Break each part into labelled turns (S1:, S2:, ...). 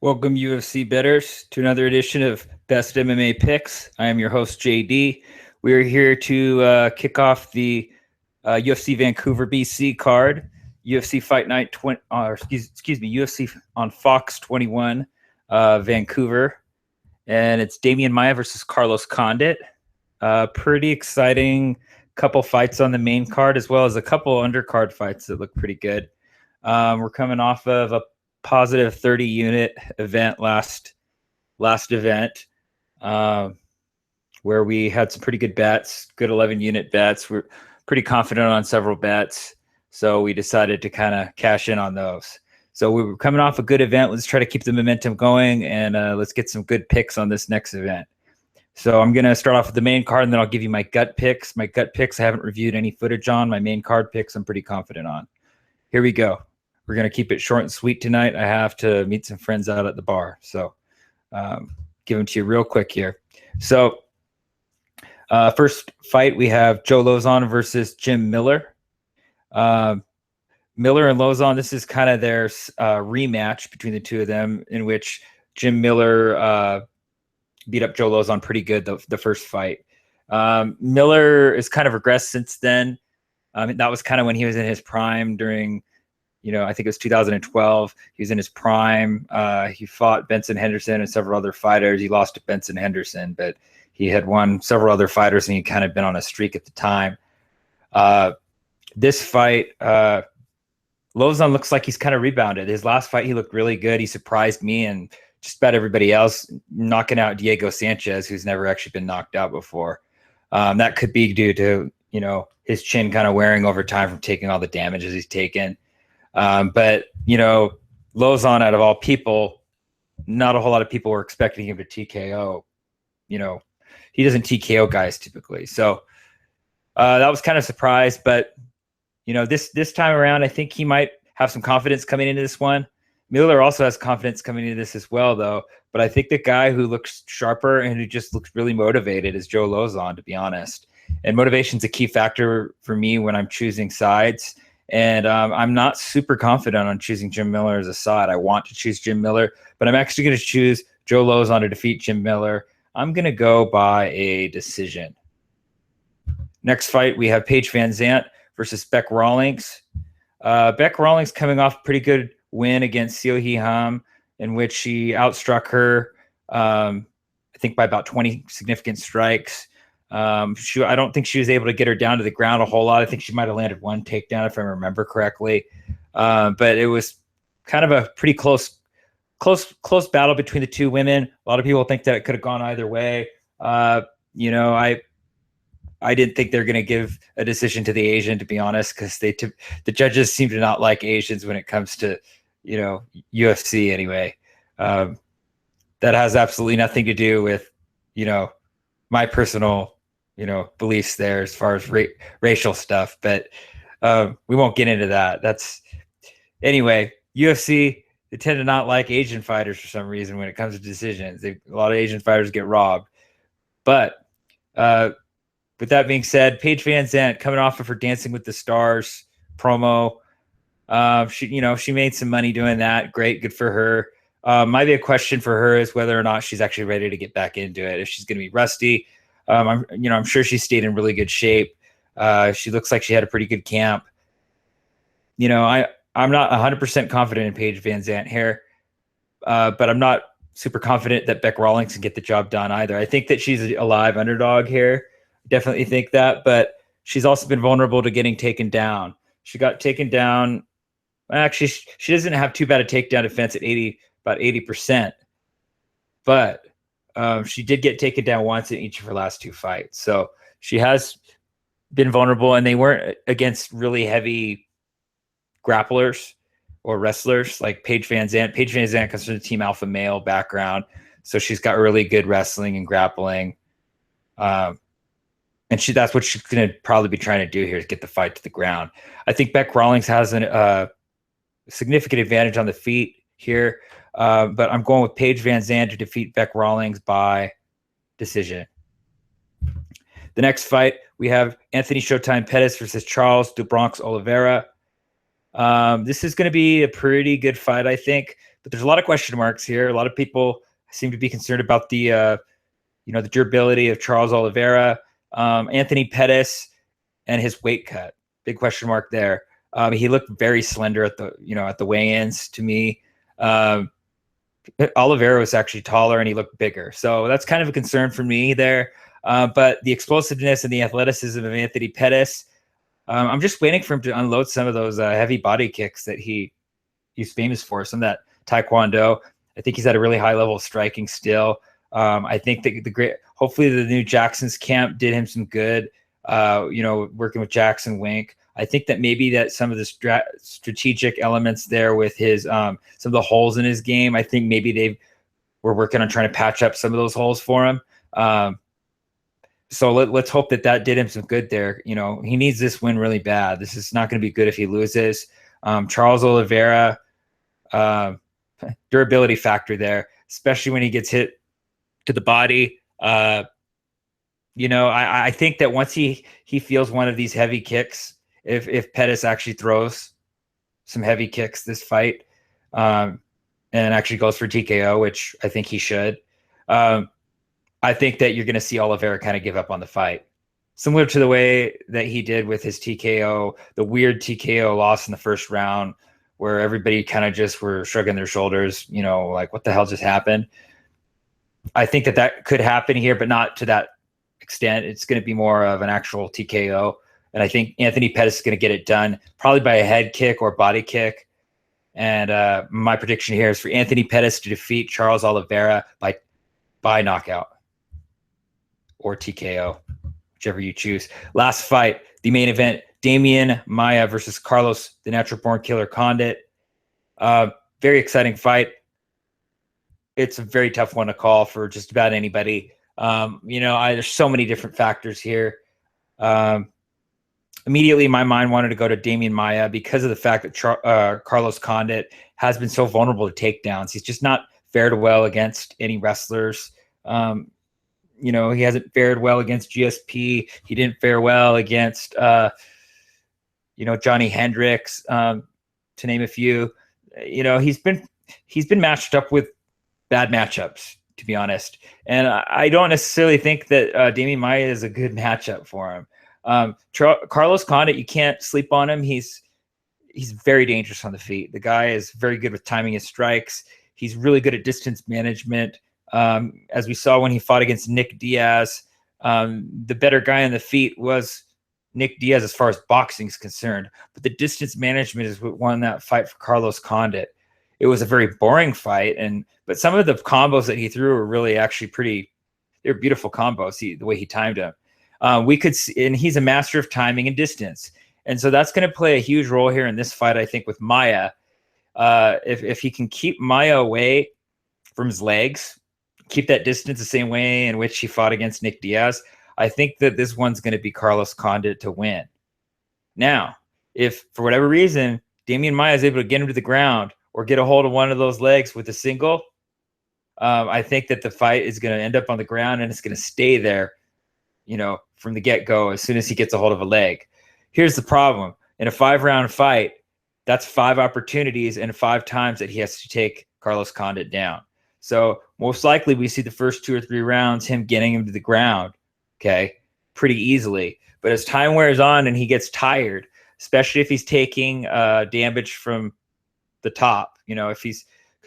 S1: Welcome, UFC bettors, to another edition of Best MMA Picks. I am your host, JD. We are here to kick off the UFC Vancouver, BC card, UFC Fight Night 20, excuse me, UFC on Fox 21, Vancouver, and it's Damian Maia versus Carlos Condit. Pretty exciting couple fights on the main card, as well as a couple undercard fights that look pretty good. We're coming off of a positive 30 unit event last event, where we had some pretty good bets, good 11 unit bets. We're pretty confident on several bets, so we decided to kind of cash in on those. So we were coming off a good event. Let's try to keep the momentum going, and let's get some good picks on this next event. So I'm going to start off with the main card, and then I'll give you my gut picks. My gut picks I haven't reviewed any footage on. My main card picks I'm pretty confident on. Here we go. We're going to keep it short and sweet tonight. I have to meet some friends out at the bar. So give them to you real quick here. So first fight, we have Joe Lauzon versus Jim Miller. Miller and Lauzon, this is kind of their rematch between the two of them, in which Jim Miller beat up Joe Lauzon pretty good the first fight. Miller has kind of regressed since then. That was kind of when he was in his prime during, I think it was 2012. He was in his prime. He fought Benson Henderson and several other fighters. He lost to Benson Henderson, but he had won several other fighters, and he'd kind of been on a streak at the time. This fight, Lauzon looks like he's kind of rebounded. His last fight, he looked really good. He surprised me and just about everybody else, knocking out Diego Sanchez, who's never actually been knocked out before. That could be due to, his chin kind of wearing over time from taking all the damages he's taken. But Lauzon, out of all people, not a whole lot of people were expecting him to TKO. He doesn't TKO guys typically. So that was kind of a surprise. But, this time around, I think he might have some confidence coming into this one. Miller also has confidence coming into this as well, though. But I think the guy who looks sharper and who just looks really motivated is Joe Lauzon, to be honest. And motivation's a key factor for me when I'm choosing sides. And I'm not super confident on choosing Jim Miller as a side. I want to choose Jim Miller, but I'm actually going to choose Joe Lauzon to defeat Jim Miller. I'm going to go by a decision. Next fight, we have Paige Vanzant versus Becca Rawlings. Becca Rawlings coming off a pretty good win against Seo Hee Ham, in which she outstruck her, I think, by about 20 significant strikes. I don't think she was able to get her down to the ground a whole lot. I think she might have landed one takedown, if I remember correctly. But it was kind of a pretty close battle between the two women. A lot of people think that it could have gone either way. I didn't think they're going to give a decision to the Asian, to be honest, because the judges seem to not like Asians when it comes to, UFC anyway. That has absolutely nothing to do with, my personal, beliefs there as far as racial stuff. But we won't get into that. Anyway, UFC, they tend to not like Asian fighters for some reason when it comes to decisions. A lot of Asian fighters get robbed. But with that being said, Paige VanZant, coming off of her Dancing with the Stars promo, she made some money doing that. Great, good for her. Might be a question for her is whether or not she's actually ready to get back into it. If she's going to be rusty, I'm sure she stayed in really good shape. She looks like she had a pretty good camp. I'm not 100% confident in Paige VanZant here, but I'm not super confident that Becca Rawlings can get the job done either. I think that she's a live underdog here. Definitely think that, but she's also been vulnerable to getting taken down. She got taken down. Actually, she doesn't have too bad a takedown defense at about 80%, but she did get taken down once in each of her last two fights. So she has been vulnerable, and they weren't against really heavy grapplers or wrestlers like Paige VanZant. Paige VanZant comes from the Team Alpha Male background, so she's got really good wrestling and grappling. And that's what she's going to probably be trying to do here, is get the fight to the ground. I think Becca Rawlings has a significant advantage on the feet here, but I'm going with Paige VanZant to defeat Becca Rawlings by decision. The next fight, we have Anthony Showtime Pettis versus Charles do Bronx Oliveira. This is going to be a pretty good fight, I think. But there's a lot of question marks here. A lot of people seem to be concerned about the the durability of Charles Oliveira, Anthony Pettis, and his weight cut. Big question mark there. He looked very slender at the weigh-ins to me. Oliveira was actually taller and he looked bigger. So that's kind of a concern for me there. But the explosiveness and the athleticism of Anthony Pettis, I'm just waiting for him to unload some of those heavy body kicks that he's famous for, some of that Taekwondo. I think he's at a really high level of striking still. I think that hopefully the new Jackson's camp did him some good, working with Jackson Wink. I think that maybe that some of the strategic elements there with his some of the holes in his game, I think maybe they were working on trying to patch up some of those holes for him. So let's hope that did him some good there. He needs this win really bad. This is not going to be good if he loses. Charles Oliveira, durability factor there, especially when he gets hit to the body. I think that once he feels one of these heavy kicks, if Pettis actually throws some heavy kicks this fight, and actually goes for TKO, which I think he should, I think that you're going to see Oliveira kind of give up on the fight, similar to the way that he did with his TKO, the weird TKO loss in the first round, where everybody kind of just were shrugging their shoulders, like what the hell just happened. I think that could happen here, but not to that extent. It's going to be more of an actual TKO. And I think Anthony Pettis is going to get it done probably by a head kick or body kick. And my prediction here is for Anthony Pettis to defeat Charles Oliveira by knockout or TKO, whichever you choose. Last fight, the main event, Damian Maia versus Carlos, the Natural Born Killer Condit. Very exciting fight. It's a very tough one to call for just about anybody. There's so many different factors here. Immediately, my mind wanted to go to Damian Maia because of the fact that Carlos Condit has been so vulnerable to takedowns. He's just not fared well against any wrestlers. He hasn't fared well against GSP. He didn't fare well against, Johnny Hendricks, to name a few. He's been matched up with bad matchups, to be honest. And I don't necessarily think that Damian Maia is a good matchup for him. Carlos Condit, you can't sleep on him. He's very dangerous on the feet. The guy is very good with timing his strikes. He's really good at distance management. As we saw when he fought against Nick Diaz, the better guy on the feet was Nick Diaz as far as boxing is concerned. But the distance management is what won that fight for Carlos Condit. It was a very boring fight, but some of the combos that he threw were really actually they're beautiful combos, the way he timed them. We could see, and he's a master of timing and distance. And so that's going to play a huge role here in this fight, I think, with Maia. If he can keep Maia away from his legs, keep that distance the same way in which he fought against Nick Diaz, I think that this one's going to be Carlos Condit to win. Now, if for whatever reason Damian Maia is able to get him to the ground or get a hold of one of those legs with a single, I think that the fight is going to end up on the ground and it's going to stay there, from the get-go as soon as he gets a hold of a leg. Here's the problem. In a 5-round fight, that's 5 opportunities and 5 times that he has to take Carlos Condit down. So most likely we see the first 2 or 3 rounds, him getting him to the ground, okay, pretty easily. But as time wears on and he gets tired, especially if he's taking damage from the top, because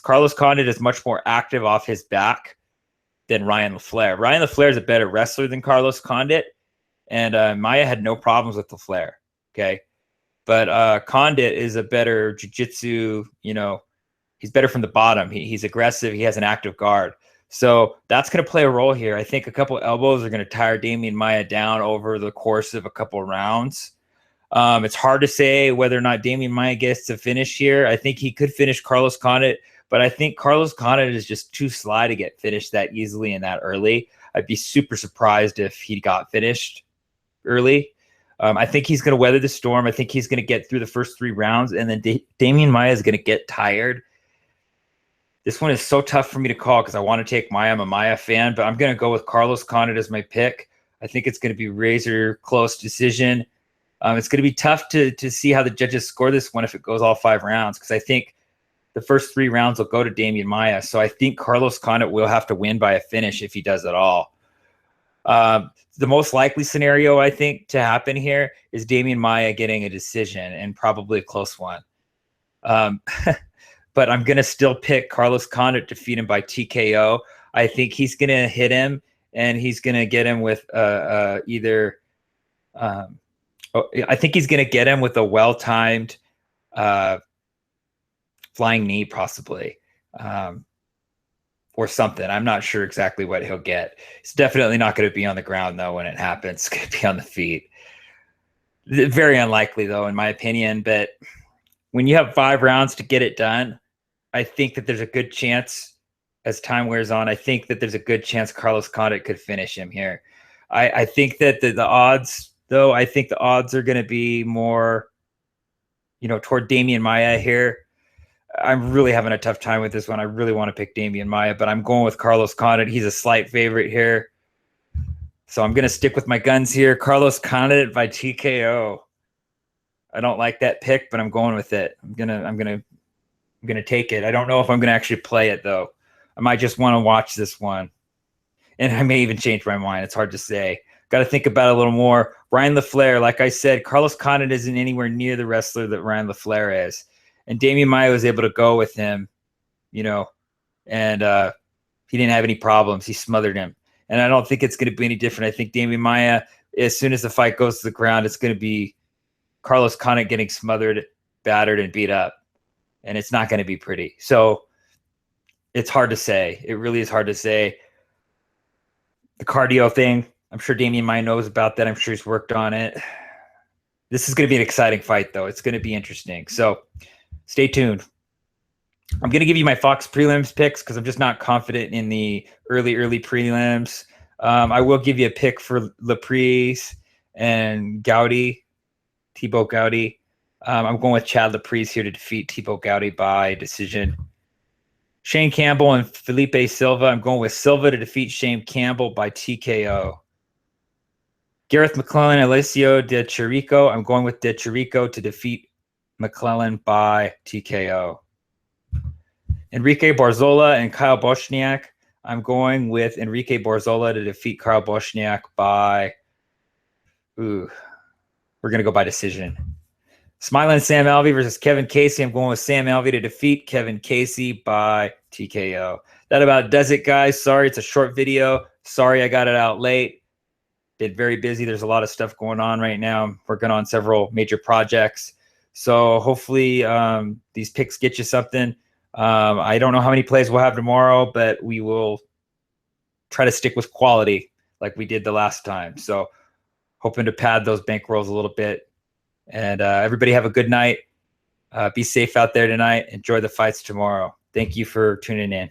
S1: Carlos Condit is much more active off his back than Ryan LaFleur. Ryan LaFleur is a better wrestler than Carlos Condit, and Maia had no problems with LaFleur, okay? But Condit is a better jiu-jitsu, he's better from the bottom. He's aggressive. He has an active guard. So that's going to play a role here. I think a couple elbows are going to tire Damian Maia down over the course of a couple rounds. It's hard to say whether or not Damian Maia gets to finish here. I think he could finish Carlos Condit, but I think Carlos Condit is just too sly to get finished that easily and that early. I'd be super surprised if he got finished early. I think he's going to weather the storm. I think he's going to get through the first 3 rounds, and then Damian Maia is going to get tired. This one is so tough for me to call because I want to take Maia. I'm a Maia fan, but I'm going to go with Carlos Condit as my pick. I think it's going to be razor close decision. It's going to be tough to see how the judges score this one if it goes all 5 rounds, because I think the first 3 rounds will go to Damian Maia. So I think Carlos Condit will have to win by a finish if he does at all. The most likely scenario, I think, to happen here is Damian Maia getting a decision, and probably a close one. But I'm going to still pick Carlos Condit to defeat him by TKO. I think he's going to hit him, and he's going to get him with I think he's going to get him with a well-timed flying knee, possibly, or something. I'm not sure exactly what he'll get. It's definitely not going to be on the ground, though, when it happens. It's going to be on the feet. Very unlikely, though, in my opinion. But when you have 5 rounds to get it done, I think that there's a good chance, as time wears on, I think that there's a good chance Carlos Condit could finish him here. I think that the odds, though, I think the odds are going to be more, toward Damian Maia here. I'm really having a tough time with this one. I really want to pick Damian Maia, but I'm going with Carlos Condit. He's a slight favorite here. So I'm going to stick with my guns here. Carlos Condit by TKO. I don't like that pick, but I'm going with it. I'm gonna take it. I don't know if I'm gonna actually play it, though. I might just want to watch this one, and I may even change my mind. It's hard to say. Got to think about it a little more. Ryan LaFleur, like I said, Carlos Condit isn't anywhere near the wrestler that Ryan LaFleur is, and Damian Maia was able to go with him, and he didn't have any problems. He smothered him, and I don't think it's going to be any different. I think Damian Maia, as soon as the fight goes to the ground, it's going to be Carlos Condit getting smothered, battered, and beat up. And it's not going to be pretty. So it's hard to say. It really is hard to say. The cardio thing, I'm sure Damian Maia knows about that. I'm sure he's worked on it. This is going to be an exciting fight, though. It's going to be interesting. So stay tuned. I'm going to give you my Fox prelims picks because I'm just not confident in the early prelims. I will give you a pick for Laprise and Gowdy, Thibaut Gowdy. I'm going with Chad Laprise here to defeat Thibaut Gowdy by decision. Shane Campbell and Felipe Silva. I'm going with Silva to defeat Shane Campbell by TKO. Gareth McClellan, Alessio De Chirico. I'm going with De Chirico to defeat McClellan by TKO. Enrique Barzola and Kyle Bochniak. I'm going with Enrique Barzola to defeat Kyle Bochniak by... we're going to go by decision. Smiling Sam Alvey versus Kevin Casey. I'm going with Sam Alvey to defeat Kevin Casey by TKO. That about does it, guys. Sorry, it's a short video. Sorry I got it out late. Been very busy. There's a lot of stuff going on right now. I'm working on several major projects. So hopefully these picks get you something. I don't know how many plays we'll have tomorrow, but we will try to stick with quality like we did the last time. So hoping to pad those bankrolls a little bit. And everybody have a good night. Be safe out there tonight. Enjoy the fights tomorrow. Thank you for tuning in.